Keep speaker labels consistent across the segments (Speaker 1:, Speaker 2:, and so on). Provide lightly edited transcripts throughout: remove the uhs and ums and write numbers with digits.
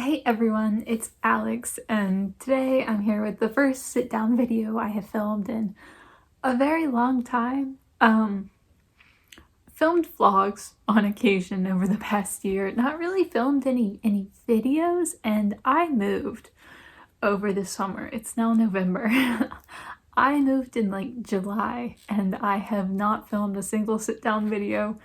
Speaker 1: Hey everyone, it's Alex, and today I'm here with the first sit-down video I have filmed in a very long time. Filmed vlogs on occasion over the past year, not really filmed any videos, and I moved over the summer. It's now November. I moved in like July, and I have not filmed a single sit-down video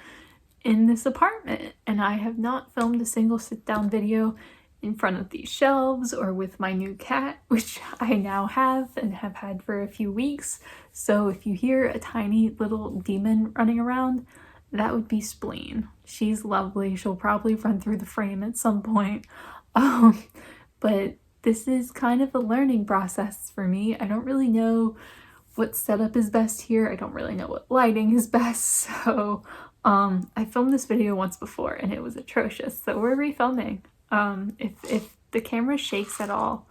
Speaker 1: in this apartment, and I have not filmed a single sit-down video in front of these shelves or with my new cat, which I now have and have had for a few weeks. So if you hear a tiny little demon running around, that would be Spleen. She's lovely. She'll probably run through the frame at some point. But this is kind of a learning process for me. I don't really know what setup is best here. I don't really know what lighting is best. So I filmed this video once before and it was atrocious. So we're refilming. If the camera shakes at all,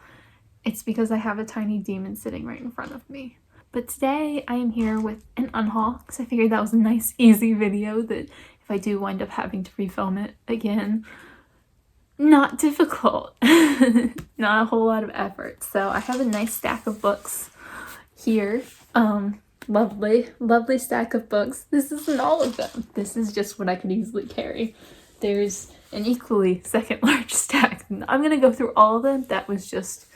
Speaker 1: it's because I have a tiny demon sitting right in front of me. But today I am here with an unhaul because I figured that was a nice easy video that if I do wind up having to refilm it again, not difficult. Not a whole lot of effort. So I have a nice stack of books here. Lovely stack of books. This isn't all of them. This is just what I could easily carry. There's an equally second large stack. I'm gonna go through all of them. That was just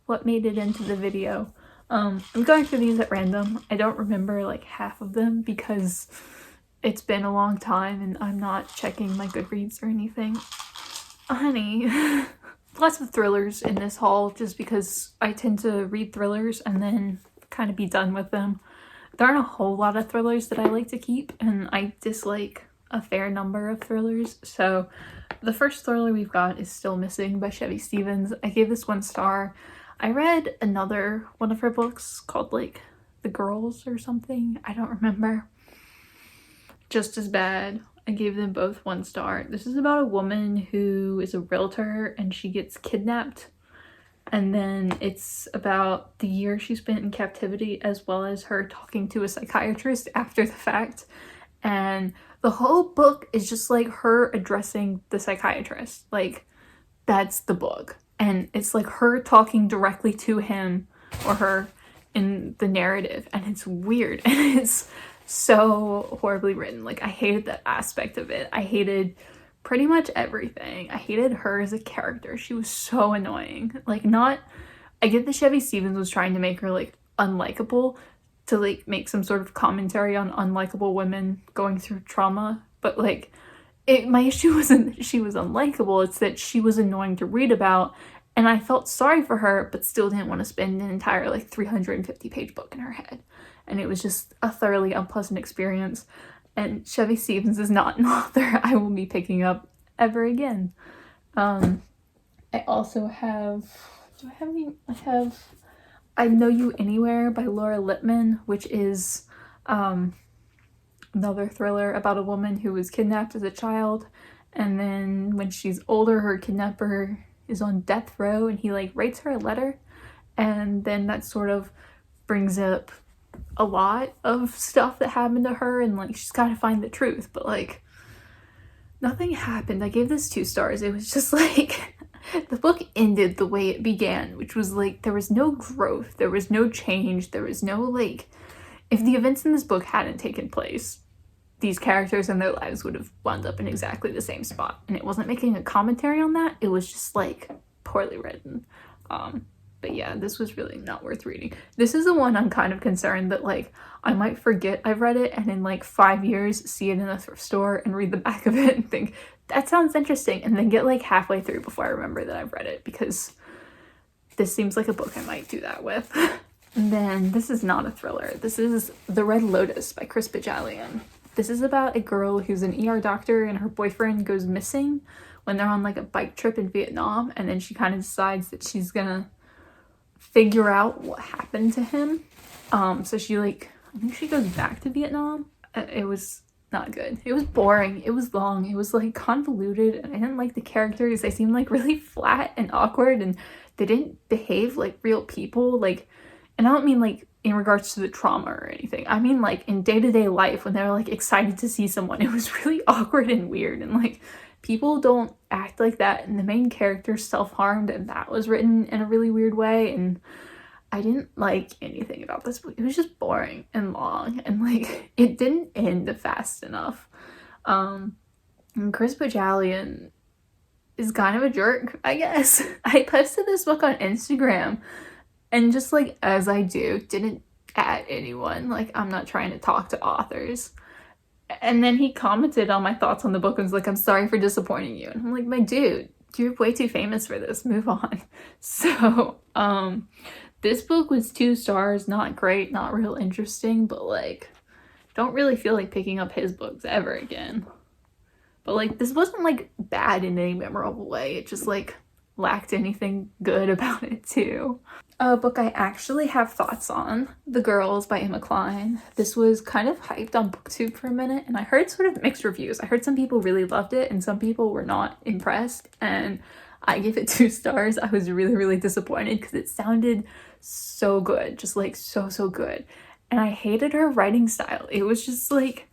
Speaker 1: what made it into the video. I'm going through these at random. I don't remember like half of them because it's been a long time and I'm not checking my Goodreads or anything. Honey, lots of thrillers in this haul just because I tend to read thrillers and then kind of be done with them. There aren't a whole lot of thrillers that I like to keep, and I dislike a fair number of thrillers. So the first thriller we've got is Still Missing by Chevy Stevens. I gave this 1 star. I read another one of her books called like The Girls or something. I don't remember. Just as bad. I gave them both 1 star. This is about a woman who is a realtor and she gets kidnapped. And then it's about the year she spent in captivity as well as her talking to a psychiatrist after the fact. And the whole book is just like her addressing the psychiatrist. Like, that's the book. And it's like her talking directly to him or her in the narrative. And it's weird. And it's so horribly written. Like, I hated that aspect of it. I hated pretty much everything. I hated her as a character. She was so annoying. Like, I get that Chevy Stevens was trying to make her like unlikable, to like make some sort of commentary on unlikable women going through trauma, but like my issue wasn't that she was unlikable, it's that she was annoying to read about, and I felt sorry for her but still didn't want to spend an entire like 350-page book in her head, and it was just a thoroughly unpleasant experience. And Chevy Stevens is not an author I will be picking up ever again. I also have, I Know You Anywhere by Laura Lippman, which is another thriller about a woman who was kidnapped as a child, and then when she's older, her kidnapper is on death row and he like writes her a letter, and then that sort of brings up a lot of stuff that happened to her, and like she's got to find the truth, but like nothing happened. I gave this 2 stars. It was just like the book ended the way it began, which was like there was no growth, there was no change, there was no like, if the events in this book hadn't taken place, these characters and their lives would have wound up in exactly the same spot. And it wasn't making a commentary on that, it was just like poorly written. But yeah, this was really not worth reading. This is the one I'm kind of concerned that like I might forget I've read it and in like 5 years see it in a thrift store and read the back of it and think that sounds interesting, and then get like halfway through before I remember that I've read it, because this seems like a book I might do that with. And then this is not a thriller. This is The Red Lotus by Bajalian. This is about a girl who's an ER doctor and her boyfriend goes missing when they're on like a bike trip in Vietnam, and then she kind of decides that she's gonna figure out what happened to him. So she like, I think she goes back to Vietnam. It was not good. It was boring. It was long. It was like convoluted, and I didn't like the characters. They seemed like really flat and awkward, and they didn't behave like real people. Like, and I don't mean like in regards to the trauma or anything. I mean like in day-to-day life when they're like excited to see someone. It was really awkward and weird, and like people don't act like that, and the main character self-harmed, and that was written in a really weird way, and I didn't like anything about this book. It was just boring and long, and like it didn't end fast enough. And Chris Bajalian is kind of a jerk, I guess. I posted this book on Instagram, and just like as I do, didn't at anyone. Like, I'm not trying to talk to authors. And then he commented on my thoughts on the book and was like, I'm sorry for disappointing you. And I'm like, my dude, you're way too famous for this. Move on. So, this book was 2 stars. Not great, not real interesting, but like, don't really feel like picking up his books ever again. But like, this wasn't like bad in any memorable way. It just like lacked anything good about it too. A book I actually have thoughts on, The Girls by Emma Cline. This was kind of hyped on BookTube for a minute, and I heard sort of mixed reviews. I heard some people really loved it and some people were not impressed, and I gave it 2 stars. I was really, really disappointed because it sounded so good, just like so good. And I hated her writing style. It was just like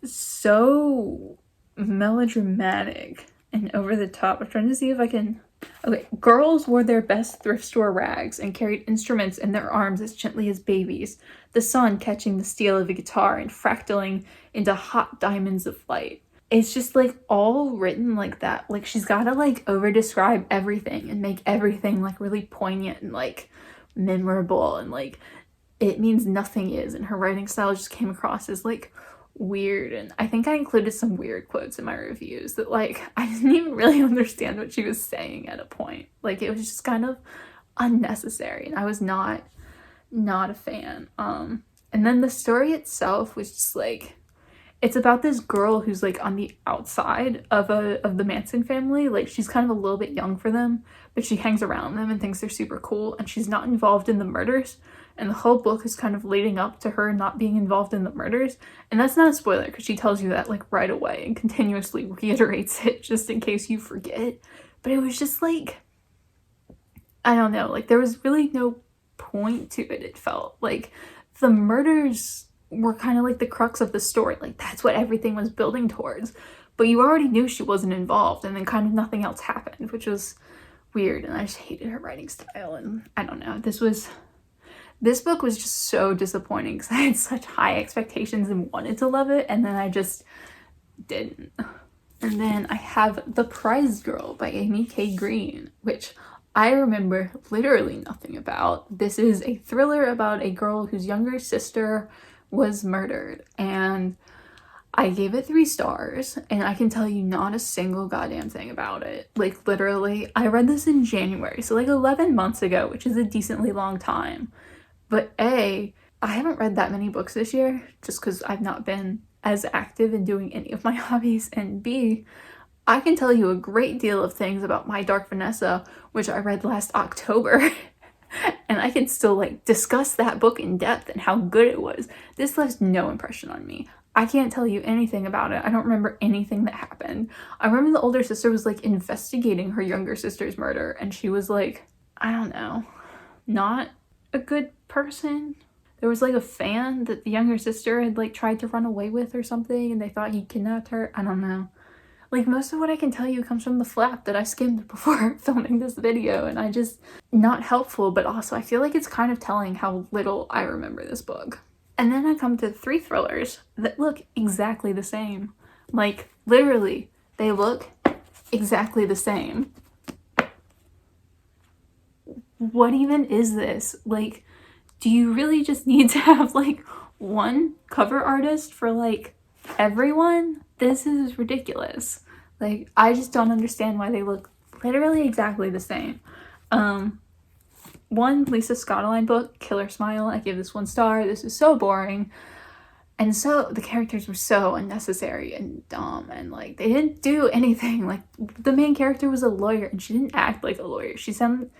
Speaker 1: so melodramatic and over the top. I'm trying to see if I can... Okay, girls wore their best thrift store rags and carried instruments in their arms as gently as babies, the sun catching the steel of a guitar and fractaling into hot diamonds of light. It's just like all written like that. Like, she's gotta like over describe everything and make everything like really poignant and like memorable, and like it means nothing is, and her writing style just came across as like weird. And I think I included some weird quotes in my reviews that like I didn't even really understand what she was saying at a point. Like, it was just kind of unnecessary, and I was not a fan. And then the story itself was just like, it's about this girl who's like on the outside of the Manson family. Like, she's kind of a little bit young for them, but she hangs around them and thinks they're super cool, and she's not involved in the murders. And the whole book is kind of leading up to her not being involved in the murders. And that's not a spoiler because she tells you that like right away and continuously reiterates it just in case you forget. But it was just like, I don't know, like there was really no point to it. It felt like the murders were kind of like the crux of the story. Like, that's what everything was building towards. But you already knew she wasn't involved, and then kind of nothing else happened, which was weird. And I just hated her writing style, and I don't know. This book was just so disappointing because I had such high expectations and wanted to love it, and then I just didn't. And then I have The Prize Girl by Amy K. Green, which I remember literally nothing about. This is a thriller about a girl whose younger sister was murdered, and I gave it 3 stars, and I can tell you not a single goddamn thing about it. Like, literally, I read this in January, so like 11 months ago, which is a decently long time. But A, I haven't read that many books this year just because I've not been as active in doing any of my hobbies. And B, I can tell you a great deal of things about My Dark Vanessa, which I read last October. And I can still like discuss that book in depth and how good it was. This left no impression on me. I can't tell you anything about it. I don't remember anything that happened. I remember the older sister was like investigating her younger sister's murder, and she was like, I don't know, not a good person. There was like a fan that the younger sister had like tried to run away with or something, and they thought he kidnapped her. I don't know. Like, most of what I can tell you comes from the flap that I skimmed before filming this video, and I just, not helpful, but also I feel like it's kind of telling how little I remember this book. And then I come to 3 thrillers that look exactly the same. Like, literally, they look exactly the same. What even is this? Like, do you really just need to have like one cover artist for like everyone? This is ridiculous. Like, I just don't understand why they look literally exactly the same. One Lisa Scottoline book, Killer Smile, I gave this 1 star. This is so boring. And so the characters were so unnecessary and dumb, and like they didn't do anything. Like, the main character was a lawyer and she didn't act like a lawyer. She seemed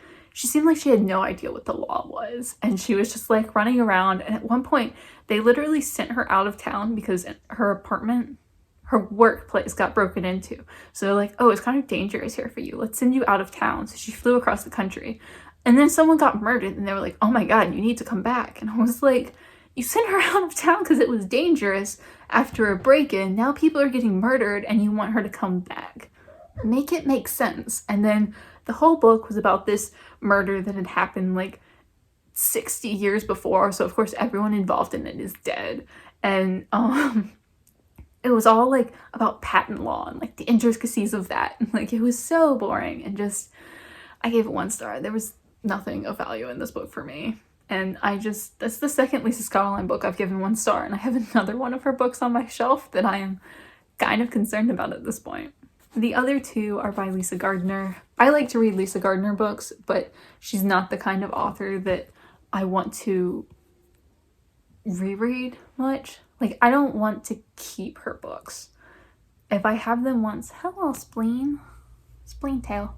Speaker 1: like she had no idea what the law was, and she was just like running around. And at one point they literally sent her out of town because her apartment, her workplace, got broken into. So they're like, oh, it's kind of dangerous here for you. Let's send you out of town. So she flew across the country. And then someone got murdered, and they were like, oh my God, you need to come back. And I was like, you sent her out of town because it was dangerous after a break-in. Now people are getting murdered and you want her to come back. make it make sense. And then the whole book was about this murder that had happened like 60 years before, so of course everyone involved in it is dead. And it was all like about patent law and like the intricacies of that, and like it was so boring, and just I gave it 1 star. There was nothing of value in this book for me, and that's the second Lisa Scottoline book I've given 1 star, and I have another one of her books on my shelf that I am kind of concerned about at this point. The other 2 are by Lisa Gardner. I like to read Lisa Gardner books, but she's not the kind of author that I want to reread much. Like, I don't want to keep her books. If I have them once, hello, Spleen Tail.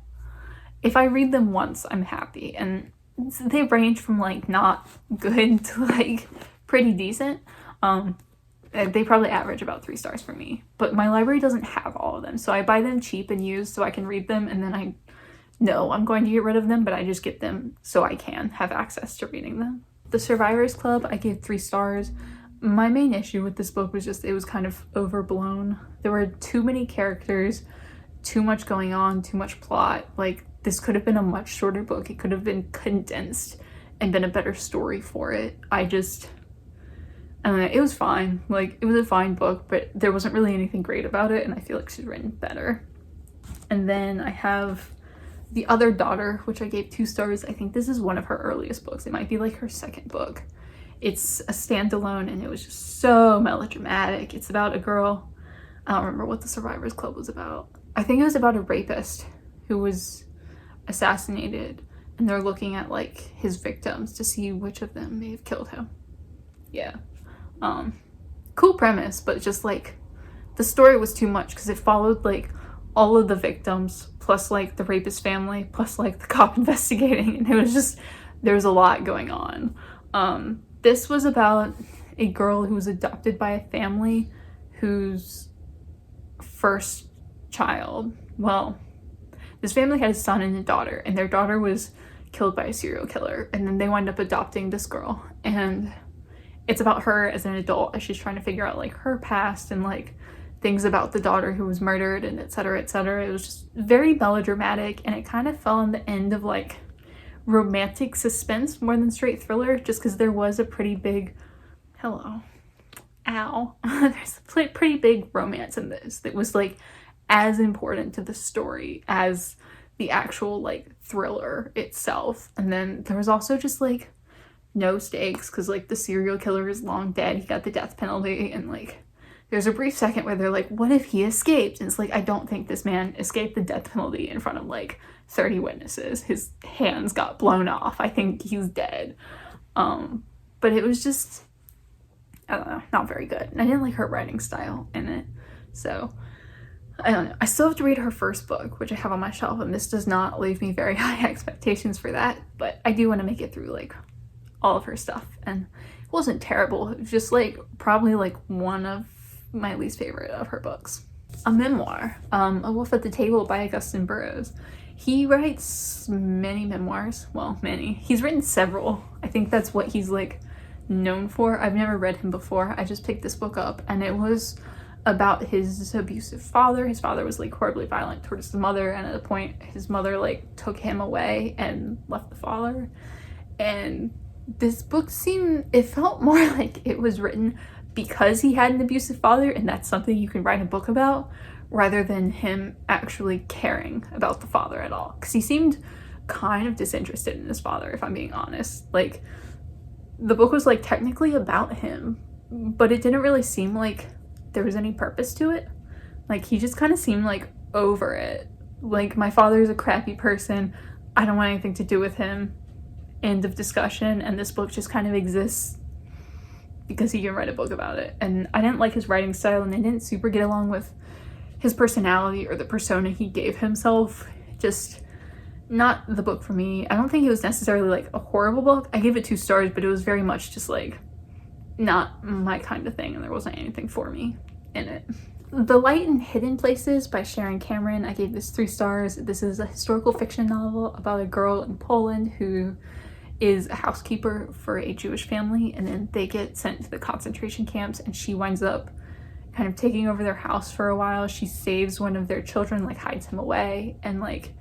Speaker 1: If I read them once, I'm happy. And they range from like not good to like pretty decent. They probably average about 3 stars for me. But my library doesn't have all of them, so I buy them cheap and used so I can read them, and then I know I'm going to get rid of them, but I just get them so I can have access to reading them. The Survivors Club, I gave 3 stars. My main issue with this book was just it was kind of overblown. There were too many characters, too much going on, too much plot. Like, this could have been a much shorter book. It could have been condensed and been a better story for it. I don't know, it was fine. Like, it was a fine book, but there wasn't really anything great about it, and I feel like she's written better. And then I have The Other Daughter, which I gave 2 stars. I think this is one of her earliest books. It might be like her second book. It's a standalone, and it was just so melodramatic. It's about a girl. I don't remember what the Survivors Club was about. I think it was about a rapist who was assassinated, and they're looking at like his victims to see which of them may have killed him. Yeah. Cool premise, but just like the story was too much because it followed like all of the victims plus like the rapist family plus like the cop investigating, and it was just, there was a lot going on. This was about a girl who was adopted by a family whose first child, well, this family had a son and a daughter, and their daughter was killed by a serial killer, and then they wind up adopting this girl, and it's about her as an adult as she's trying to figure out like her past and like things about the daughter who was murdered and etc, etc. It was just very melodramatic, and it kind of fell on the end of like romantic suspense more than straight thriller, just because there was a pretty big there's a pretty big romance in this that was like as important to the story as the actual like thriller itself. And then there was also just like no stakes because like the serial killer is long dead, he got the death penalty, and like there's a brief second where they're like, what if he escaped? And it's like, I don't think this man escaped the death penalty in front of like 30 witnesses. His hands got blown off. I think he's dead. But it was just, I don't know, not very good. And I didn't like her writing style in it. So I don't know. I still have to read her first book, which I have on my shelf, and this does not leave me very high expectations for that. But I do want to make it through like all of her stuff, and it wasn't terrible. It was just like probably like one of my least favorite of her books. A memoir, A Wolf at the Table by Augusten Burroughs. He writes many memoirs. Well, many. He's written several. I think that's what he's like known for. I've never read him before. I just picked this book up, and it was about his abusive father. His father was like horribly violent towards his mother, and at a point his mother like took him away and left the father. And this book it felt more like it was written because he had an abusive father, and that's something you can write a book about, rather than him actually caring about the father at all. Because he seemed kind of disinterested in his father, if I'm being honest. Like, the book was like technically about him, but it didn't really seem like there was any purpose to it. Like, he just kind of seemed like over it. Like, my father's a crappy person, I don't want anything to do with him, end of discussion. And this book just kind of exists because he can write a book about it. And I didn't like his writing style, and I didn't super get along with his personality or the persona he gave himself. Just not the book for me. I don't think it was necessarily like a horrible book. I gave it 2 stars, but it was very much just like not my kind of thing, and there wasn't anything for me in it. The Light in Hidden Places by Sharon Cameron, I gave this 3 stars. This is a historical fiction novel about a girl in Poland who is a housekeeper for a Jewish family, and then they get sent to the concentration camps, and she winds up kind of taking over their house for a while. She saves one of their children, like hides him away, and like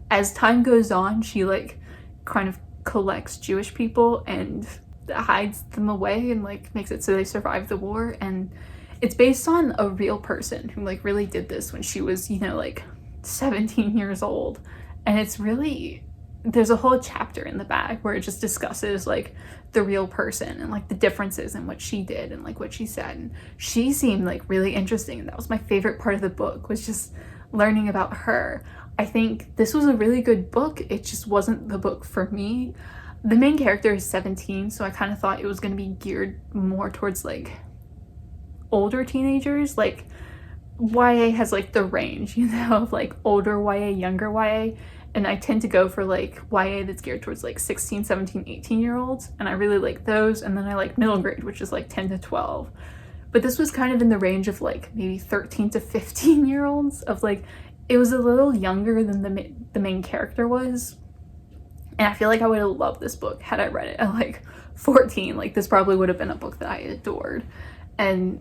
Speaker 1: as time goes on, she like kind of collects Jewish people and hides them away and like makes it so they survive the war. And it's based on a real person who like really did this when she was, you know, like 17 years old. And it's really, there's a whole chapter in the back where it just discusses like the real person and like the differences in what she did and like what she said. And she seemed like really interesting, and that was my favorite part of the book, was just learning about her. I think this was a really good book. It just wasn't the book for me. The main character is 17, so I kind of thought it was going to be geared more towards like older teenagers. Like YA has like the range, you know, of like older YA, younger YA, and I tend to go for like YA that's geared towards like 16, 17, 18-year-olds, and I really like those. And then I like middle grade, which is like 10 to 12. But this was kind of in the range of like maybe 13 to 15-year-olds, of like, it was a little younger than the main character was. And I feel like I would have loved this book had I read it at like 14. Like this probably would have been a book that I adored. And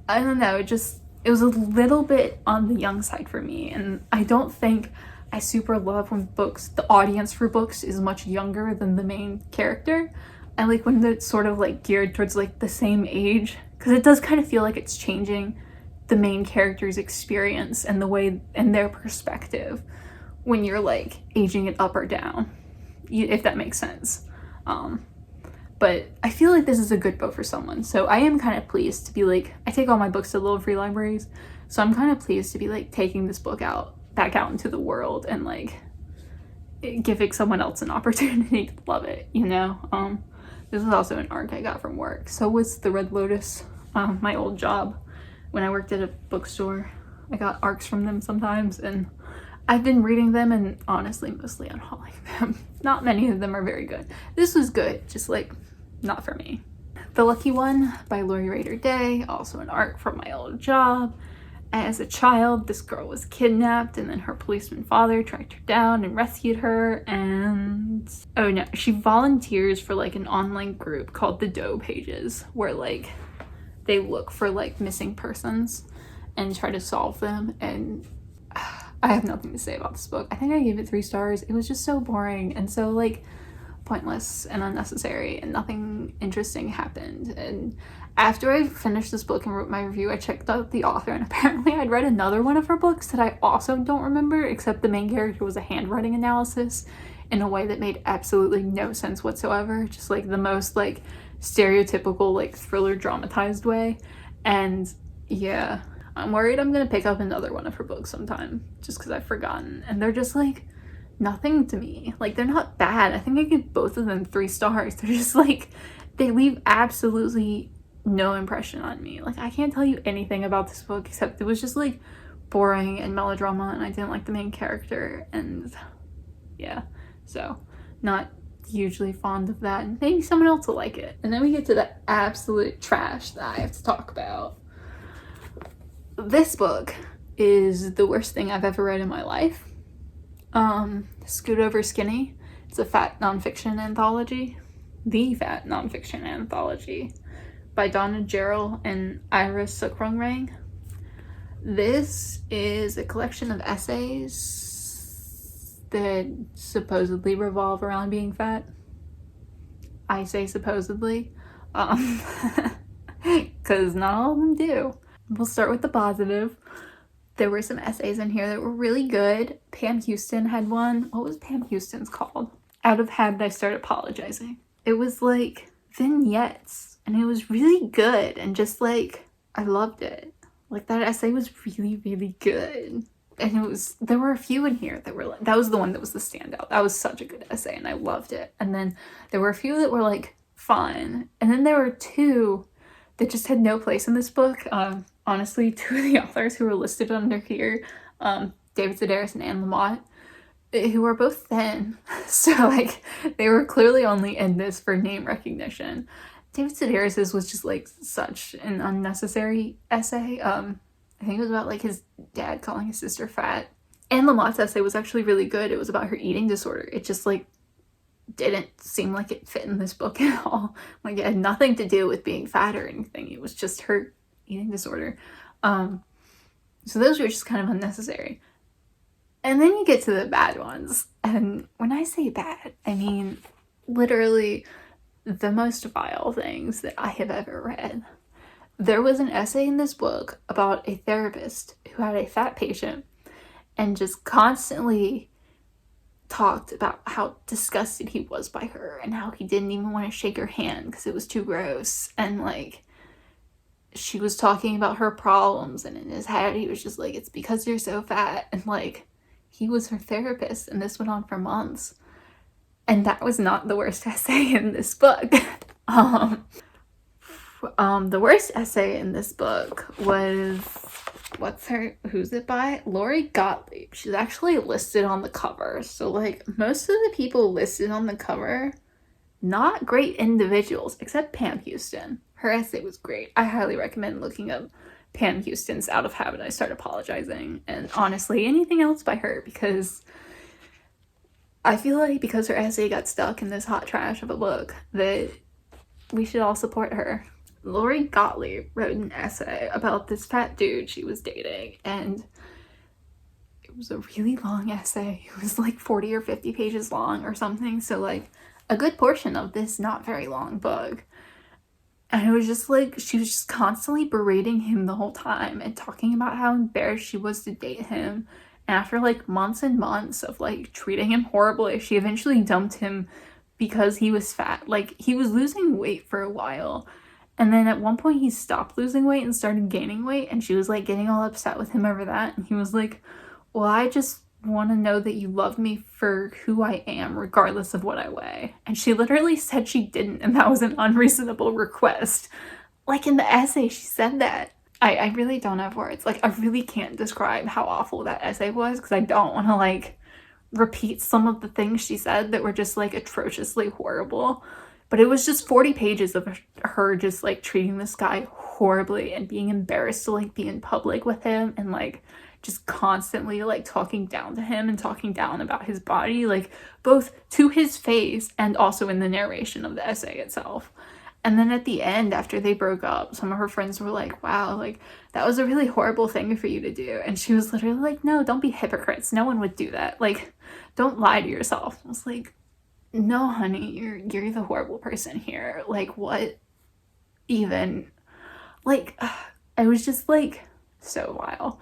Speaker 1: I don't know, it was a little bit on the young side for me. And I don't think I super love when the audience for books is much younger than the main character. I like when it's sort of like geared towards like the same age, because it does kind of feel like it's changing the main character's experience and the way and their perspective when you're like aging it up or down, if that makes sense. But I feel like this is a good book for someone, so I am kind of pleased to be like, I take all my books to little free libraries, so I'm kind of pleased to be like taking this book back out into the world and like giving someone else an opportunity to love it, you know. This is also an ARC I got from work. So was the Red Lotus, my old job. When I worked at a bookstore, I got ARCs from them sometimes, and I've been reading them and honestly mostly unhauling them. Not many of them are very good. This was good, just like not for me. The Lucky One by Laurie Rader-Day, also an ARC from my old job. As a child, this girl was kidnapped, and then her policeman father tracked her down and rescued her, and oh no, she volunteers for like an online group called the Doe Pages, where like they look for like missing persons and try to solve them. And I have nothing to say about this book. I think I gave it 3 stars. It was just so boring and so like pointless and unnecessary, and nothing interesting happened. And after I finished this book and wrote my review, I checked out the author, and apparently I'd read another one of her books that I also don't remember, except the main character was a handwriting analysis in a way that made absolutely no sense whatsoever. Just like the most like stereotypical like thriller dramatized way. And yeah, I'm worried I'm gonna pick up another one of her books sometime just because I've forgotten, and they're just like nothing to me. Like they're not bad. I think I give both of them 3 stars. They're just like, they leave absolutely no impression on me. Like I can't tell you anything about this book except it was just like boring and melodrama, and I didn't like the main character, and yeah, so not hugely fond of that, and maybe someone else will like it. And then we get to the absolute trash that I have to talk about. This book is the worst thing I've ever read in my life. Scoot Over Skinny. It's a fat nonfiction anthology. The fat nonfiction anthology by Donna, Jarrell, and Sukrungruang. This is a collection of essays that supposedly revolve around being fat. I say supposedly, because not all of them do. We'll start with the positive. There were some essays in here that were really good. Pam Houston had one. What was Pam Houston's called? Out of Habit, I Start Apologizing. It was like vignettes, and it was really good, and just like, I loved it. Like that essay was really, really good. And there were a few in here that were like, that was the one that was the standout. That was such a good essay, and I loved it. And then there were a few that were like fun. And then there were 2 that just had no place in this book. Honestly, 2 of the authors who were listed under here, David Sedaris and Anne Lamott, who are both thin. So like they were clearly only in this for name recognition. David Sedaris's was just like such an unnecessary essay. I think it was about like his dad calling his sister fat. Anne Lamott's essay was actually really good. It was about her eating disorder. It just like didn't seem like it fit in this book at all. Like it had nothing to do with being fat or anything. It was just her eating disorder. So those were just kind of unnecessary. And then you get to the bad ones. And when I say bad, I mean literally the most vile things that I have ever read. There was an essay in this book about a therapist who had a fat patient and just constantly talked about how disgusted he was by her and how he didn't even want to shake her hand because it was too gross. And like, she was talking about her problems, and in his head he was just like, it's because you're so fat. And like, he was her therapist, and this went on for months. And that was not the worst essay in this book. The worst essay in this book was, who's it by? Laurie Gottlieb. She's actually listed on the cover. So like, most of the people listed on the cover, not great individuals, except Pam Houston. Her essay was great. I highly recommend looking up Pam Houston's Out of Habit, I Start Apologizing, and honestly, anything else by her, because I feel like because her essay got stuck in this hot trash of a book, that we should all support her. Laurie Gottlieb wrote an essay about this fat dude she was dating, and it was a really long essay. It was like 40 or 50 pages long or something, so like a good portion of this not very long book. And it was just like, she was just constantly berating him the whole time and talking about how embarrassed she was to date him. And after like months and months of like treating him horribly, she eventually dumped him because he was fat. Like, he was losing weight for a while, and then at one point he stopped losing weight and started gaining weight, and she was like getting all upset with him over that. And he was like, well, I just want to know that you love me for who I am regardless of what I weigh. And she literally said she didn't, and that was an unreasonable request. Like, in the essay she said that. I really don't have words. Like, I really can't describe how awful that essay was, because I don't want to like repeat some of the things she said that were just like atrociously horrible. But it was just 40 pages of her just like treating this guy horribly and being embarrassed to like be in public with him, and like just constantly like talking down to him and talking down about his body, like both to his face and also in the narration of the essay itself. And then at the end, after they broke up, some of her friends were like, wow, like that was a really horrible thing for you to do. And she was literally like, no, don't be hypocrites. No one would do that. Like, don't lie to yourself. I was like, no, honey, you're the horrible person here. Like, what even? Like, I was just like so vile.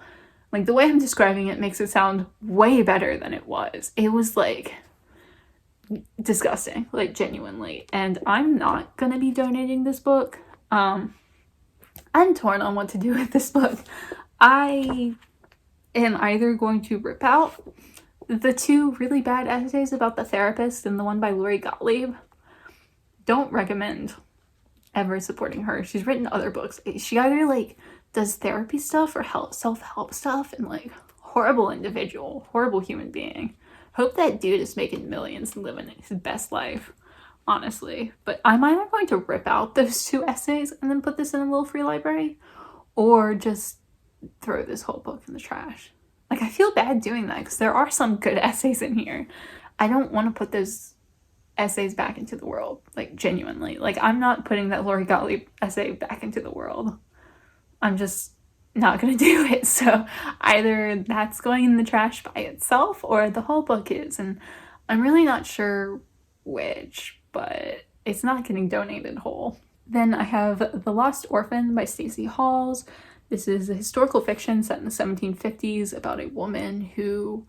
Speaker 1: Like, the way I'm describing it makes it sound way better than it was. It was like disgusting, like genuinely. And I'm not gonna be donating this book. I'm torn on what to do with this book. I am either going to rip out the two really bad essays about the therapist and the one by Laurie Gottlieb. Don't recommend ever supporting her. She's written other books. She either like does therapy stuff or self-help stuff, and like horrible individual, horrible human being. Hope that dude is making millions and living his best life, honestly. But I'm either going to rip out those two essays and then put this in a little free library, or just throw this whole book in the trash. Like, I feel bad doing that because there are some good essays in here. I don't want to put those essays back into the world, like genuinely. Like, I'm not putting that Laurie Gottlieb essay back into the world. I'm just not gonna do it. So either that's going in the trash by itself or the whole book is, and I'm really not sure which, but it's not getting donated whole. Then I have The Lost Orphan by Stacey Halls. This is a historical fiction set in the 1750s about a woman who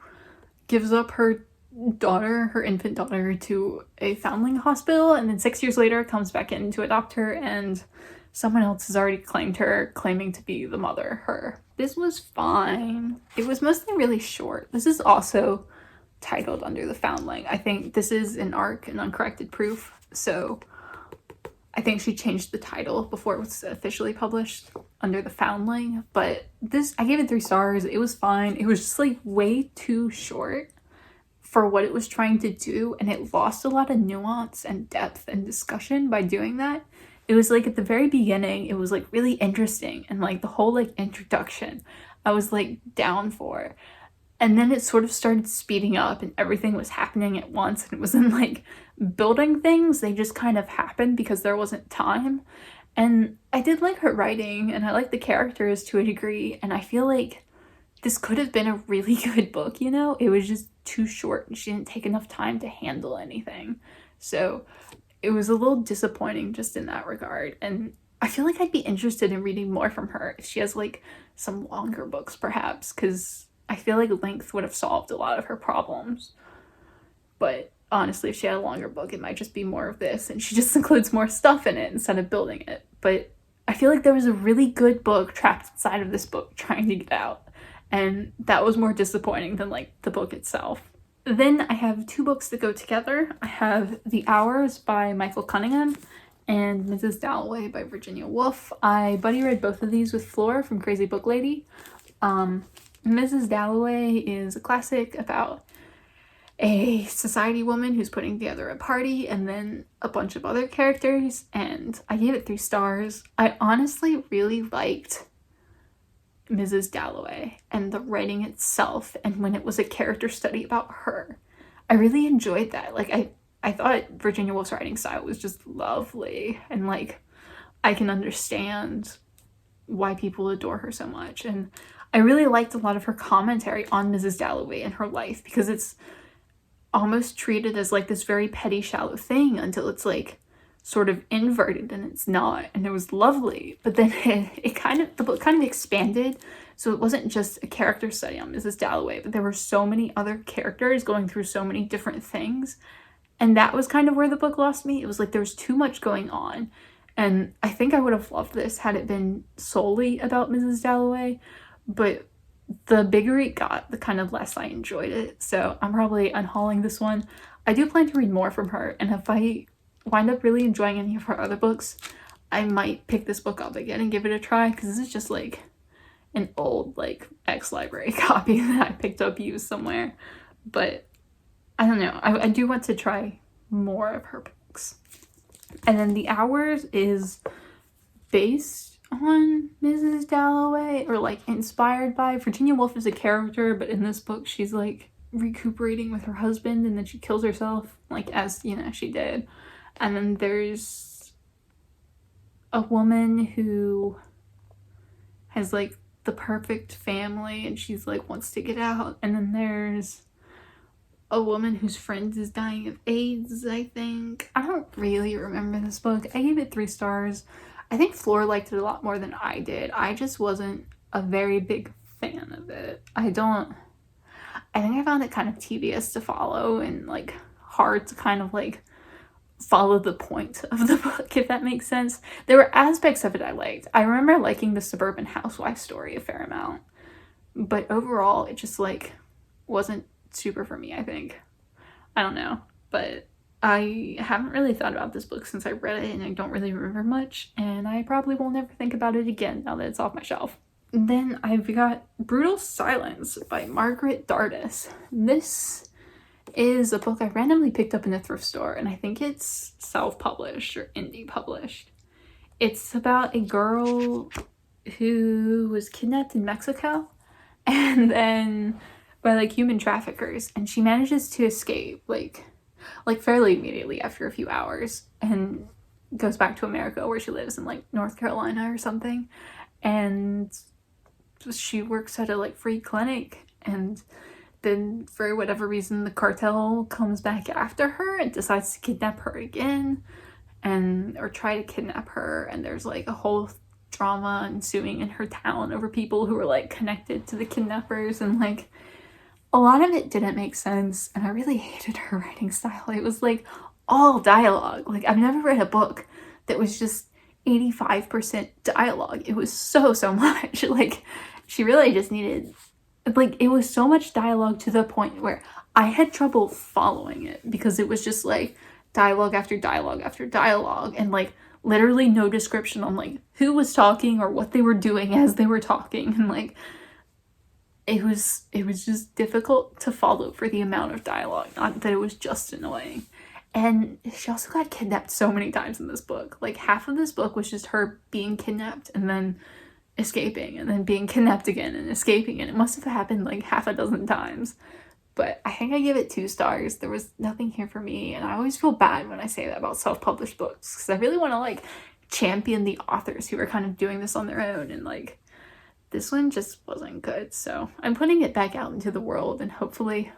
Speaker 1: gives up her daughter, her infant daughter, to a foundling hospital, and then 6 years later comes back in to adopt her, and someone else has already claimed her, claiming to be the mother, her. This was fine. It was mostly really short. This is also titled under the foundling. I think this is an ARC, an uncorrected proof, so I think she changed the title before it was officially published under the foundling. But this, I gave it 3 stars. It was fine. It was just like way too short for what it was trying to do, and it lost a lot of nuance and depth and discussion by doing that. It was like at the very beginning, it was like really interesting, and like the whole like introduction I was like down for. And then it sort of started speeding up and everything was happening at once, and it wasn't like building things, they just kind of happened because there wasn't time. And I did like her writing, and I like the characters to a degree, and I feel like this could have been a really good book, you know? It was just too short, and she didn't take enough time to handle anything. So it was a little disappointing just in that regard. And I feel like I'd be interested in reading more from her if she has like some longer books, perhaps, because I feel like length would have solved a lot of her problems. But honestly, if she had a longer book, it might just be more of this, and she just includes more stuff in it instead of building it. But I feel like there was a really good book trapped inside of this book trying to get out, and that was more disappointing than like the book itself. Then I have 2 books that go together. I have The Hours by Michael Cunningham and Mrs. Dalloway by Virginia Woolf. I buddy read both of these with Flora from Crazy Book Lady. Mrs. Dalloway is a classic about a society woman who's putting together a party, and then a bunch of other characters, and I gave it 3 stars. I honestly really liked Mrs. Dalloway and the writing itself, and when it was a character study about her. I really enjoyed that. Like, I thought Virginia Woolf's writing style was just lovely, and like, I can understand why people adore her so much. And I really liked a lot of her commentary on Mrs. Dalloway and her life, because it's almost treated as like this very petty, shallow thing until it's like sort of inverted, and it's not. And it was lovely, but then the book kind of expanded, so it wasn't just a character study on Mrs. Dalloway, but there were so many other characters going through so many different things, and that was kind of where the book lost me. It was like there was too much going on, and I think I would have loved this had it been solely about Mrs. Dalloway, but the bigger it got, the kind of less I enjoyed it. So I'm probably unhauling this one. I do plan to read more from her, and if I wind up really enjoying any of her other books, I might pick this book up again and give it a try, because this is just like an old like ex-library copy that I picked up used somewhere. But I don't know, I do want to try more of her books. And then The Hours is based on Mrs. Dalloway, or like inspired by. Virginia Woolf is a character, but in this book she's like recuperating with her husband, and then she kills herself, like, as you know, she did. And then there's a woman who has like the perfect family, and she's like wants to get out. And then there's a woman whose friend is dying of AIDS, I think. I don't really remember this book. I gave it 3 stars. I think Flora liked it a lot more than I did. I just wasn't a very big fan of it. I think I found it kind of tedious to follow, and like hard to kind of like follow the point of the book, if that makes sense. There were aspects of it I liked. I remember liking the suburban housewife story a fair amount, but overall it just like wasn't super for me, I think. I don't know, but I haven't really thought about this book since I read it, and I don't really remember much, and I probably will never think about it again now that it's off my shelf. Then I've got Brutal Silence by Margaret Dardess. This is a book I randomly picked up in a thrift store, and I think it's self-published or indie published. It's about a girl who was kidnapped in Mexico, and then by like human traffickers, and she manages to escape like fairly immediately after a few hours, and goes back to America, where she lives in like North Carolina or something. And she works at a like free clinic, and then for whatever reason the cartel comes back after her and decides to kidnap her again, or try to kidnap her, and there's like a whole drama ensuing in her town over people who are like connected to the kidnappers, and like a lot of it didn't make sense, and I really hated her writing style. It was like all dialogue. Like, I've never read a book that was just 85% dialogue. It was so much. Like, she really just needed, like, it was so much dialogue to the point where I had trouble following it, because it was just like dialogue after dialogue after dialogue, and like literally no description on like who was talking or what they were doing as they were talking, and like it was just difficult to follow for the amount of dialogue. Not that it was just annoying. And she also got kidnapped so many times in this book. Like, half of this book was just her being kidnapped and then escaping, and then being kidnapped again and escaping, and it must have happened like half a dozen times. But I think I give it 2 stars. There was nothing here for me, and I always feel bad when I say that about self-published books, because I really want to like champion the authors who were kind of doing this on their own, and like this one just wasn't good. So I'm putting it back out into the world, and hopefully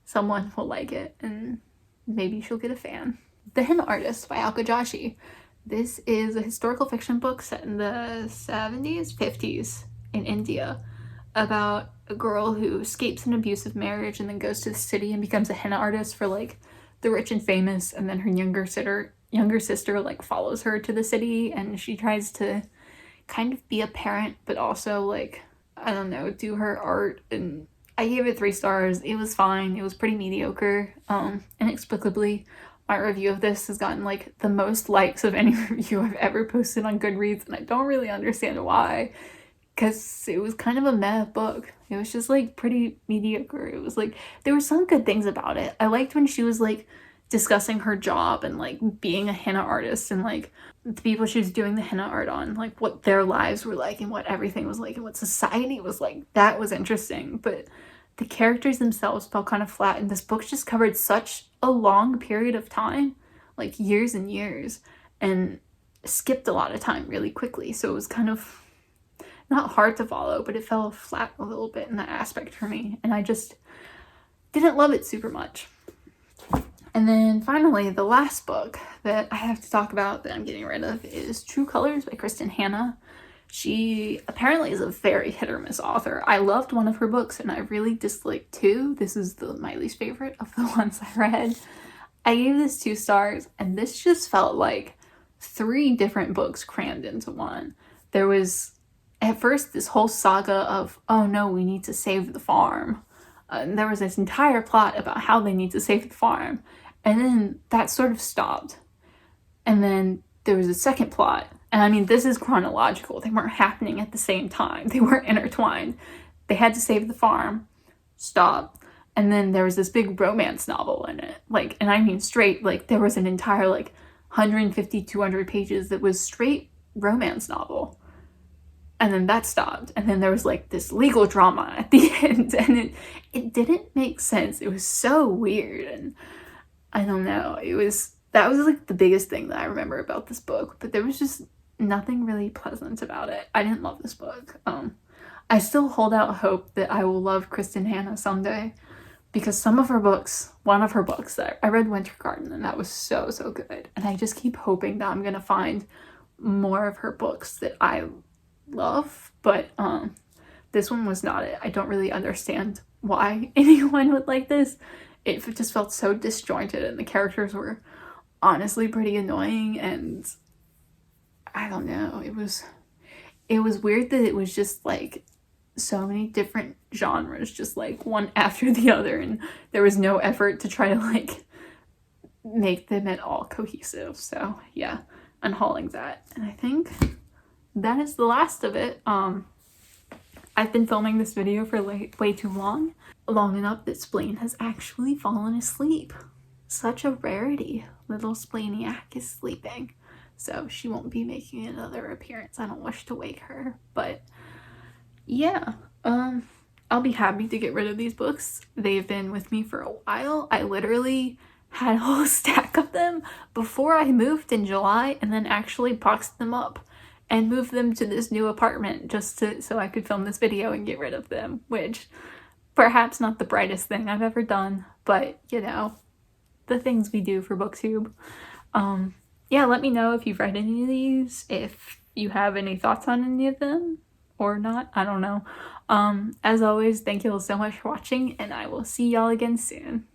Speaker 1: someone will like it and maybe she'll get a fan. The Henna Artist by Alka Joshi. This is a historical fiction book set in the 70s, 50s in India about a girl who escapes an abusive marriage and then goes to the city and becomes a henna artist for like the rich and famous, and then her younger sister like follows her to the city, and she tries to kind of be a parent but also like, I don't know, do her art. And I gave it 3 stars. It was fine. It was pretty mediocre. Inexplicably, my review of this has gotten like the most likes of any review I've ever posted on Goodreads, and I don't really understand why, because it was kind of a meh book. It was just like pretty mediocre. It was like, there were some good things about it. I liked when she was like discussing her job and like being a henna artist, and like the people she was doing the henna art on, like what their lives were like and what everything was like and what society was like. That was interesting, but the characters themselves felt kind of flat, and this book just covered such a long period of time, like years and years, and skipped a lot of time really quickly. So it was kind of not hard to follow, but it fell flat a little bit in that aspect for me, and I just didn't love it super much. And then finally, the last book that I have to talk about that I'm getting rid of is True Colors by Kristin Henna. She apparently is a very hit or miss author. I loved one of her books and I really disliked 2. This is my least favorite of the ones I read. I gave this 2 stars, and this just felt like 3 different books crammed into one. There was at first this whole saga of, oh no, we need to save the farm. And there was this entire plot about how they need to save the farm. And then that sort of stopped. And then there was a second plot. And I mean, this is chronological. They weren't happening at the same time. They weren't intertwined. They had to save the farm. Stop. And then there was this big romance novel in it. Like, and I mean straight, like there was an entire like 150, 200 pages that was straight romance novel. And then that stopped. And then there was like this legal drama at the end. And it didn't make sense. It was so weird. And I don't know. That was like the biggest thing that I remember about this book. But there was just nothing really pleasant about it. I didn't love this book. I still hold out hope that I will love Kristin Henna someday, because one of her books that I read Winter Garden, and that was so good. And I just keep hoping that I'm gonna find more of her books that I love, but this one was not it. I don't really understand why anyone would like this. It just felt so disjointed, and the characters were honestly pretty annoying, and I don't know, it was weird that it was just like so many different genres, just like one after the other, and there was no effort to try to like make them at all cohesive. So yeah, unhauling that, and I think that is the last of it. I've been filming this video for like way too long enough that Spleen has actually fallen asleep. Such a rarity. Little Spleeniac is sleeping, so she won't be making another appearance. I don't wish to wake her, but yeah, I'll be happy to get rid of these books. They've been with me for a while. I literally had a whole stack of them before I moved in July, and then actually boxed them up and moved them to this new apartment just so I could film this video and get rid of them, which perhaps not the brightest thing I've ever done, but you know, the things we do for Booktube. Yeah, let me know if you've read any of these, if you have any thoughts on any of them or not. I don't know. As always, thank you all so much for watching, and I will see y'all again soon.